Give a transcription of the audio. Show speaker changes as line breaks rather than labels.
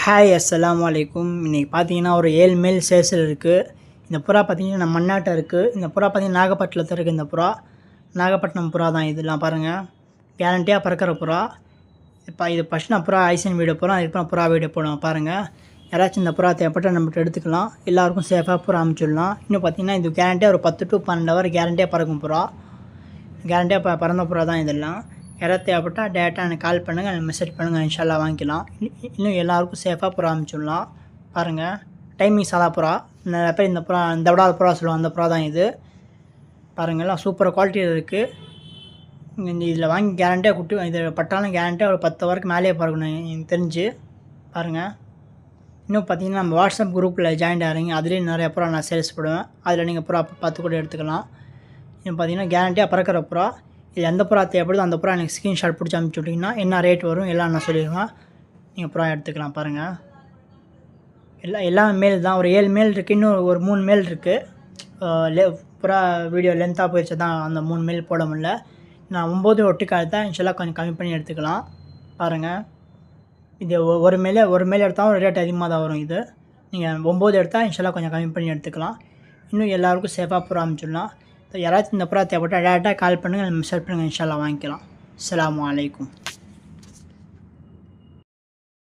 Hi அஸ்ஸலாமு அலைக்கும். இன்றைக்கி பார்த்தீங்கன்னா ஒரு 7 மேல் சேல்ஸில் இருக்குது. இந்த புறா பார்த்தீங்கன்னா நம்ம மண்ணாட்டம் இருக்குது. இந்த புறா பார்த்தீங்கன்னா நாகப்பட்டினத்தில் இருக்குது. இந்த புறா நாகப்பட்டினம் புறா தான். இதெல்லாம் பாருங்கள், கேரண்டியாக பறக்கிற புறா. இப்போ இது ஃபஸ்ட் நான் புறா ஐசன் வீடியோ போகிறோம், அதுக்கப்புறம் புறா வீடியோ போடுவேன் பாருங்கள். யாராச்சும் இந்த புறா தேவைப்பட்ட நம்மகிட்ட எடுத்துக்கலாம். எல்லாருக்கும் சேஃபாக புறா அனுப்பிச்சிடலாம். இன்னும் பார்த்தீங்கன்னா இது கேரண்டியாக ஒரு 10 to 12 ஹவர் கேரண்டியாக பறக்கும் புறா. கேரண்டியாக பறந்த புறா தான் இதெல்லாம். யாராவது தேவைப்பட்டால் டேரெக்டாக எனக்கு கால் பண்ணுங்கள், எனக்கு மெசேஜ் பண்ணுங்கள், இன்ஷால்லா வாங்கிக்கலாம். இன்னும் எல்லாருக்கும் சேஃபாக புறா அனுப்பிச்சிடலாம். பாருங்கள், டைமிங் சாதா புறா. நிறைய பேர் இந்த புறா இந்த விடாத புறா சொல்லுவாங்க, அந்த புறா தான் இது. பாருங்கள், எல்லாம் சூப்பராக குவாலிட்டியில் இருக்குது. இதில் வாங்கி கேரண்டியாக குட்டி இது பட்டாலும் கேரண்டியாக ஒரு 10 ஹவருக்கு மேலேயே பறக்கணும் எனக்கு தெரிஞ்சு. பாருங்கள், இன்னும் பார்த்தீங்கன்னா நம்ம வாட்ஸ்அப் குரூப்பில் ஜாயின் ஆகிறீங்க, அதுலேயும் நிறைய புறா நான் சேல்ஸ் போடுவேன். அதில் நீங்கள் புறா பார்த்து கூட எடுத்துக்கலாம். இன்னும் பார்த்தீங்கன்னா கேரண்டியாக பறக்கிற புறா. இது எந்த புறா தேவைப்படுதோ அந்த புறா எனக்கு ஸ்க்ரீன்ஷாட் பிடிச்சி அனுப்பிச்சி விட்டிங்கன்னா என்ன ரேட் வரும் எல்லாம் நான் சொல்லிடுவேன். நீங்கள் புறா எடுத்துக்கலாம். பாருங்கள், எல்லாம் மேல் தான். ஒரு 7 மேல் இருக்குது, இன்னும் ஒரு 3 மேல் இருக்குது. புறா வீடியோ லென்த்தாக போயிடுச்சு தான் அந்த 3 மேல் போட முடியல. நான் 9 ஒட்டுக்கால் தான், இன்ஷால்லாம் கொஞ்சம் கம்மி பண்ணி எடுத்துக்கலாம். பாருங்கள், இது ஒரு மேலே எடுத்தாலும் ரேட் அதிகமாக தான் வரும். இது நீங்கள் 9 எடுத்தால் இன்ஷால்லாம் கொஞ்சம் கம்மி பண்ணி எடுத்துக்கலாம். இன்னும் எல்லாருக்கும் சேஃபாக புறா அனுப்பிச்சிடலாம். யாராச்சும் இந்த புறா தேவைப்பட்டால் டேரெக்டாக கால் பண்ணுங்கள், மெசேஜ் பண்ணுங்கள், இன்ஷால்லா வாங்கிக்கலாம். அஸ்ஸலாமு அலைக்கும்.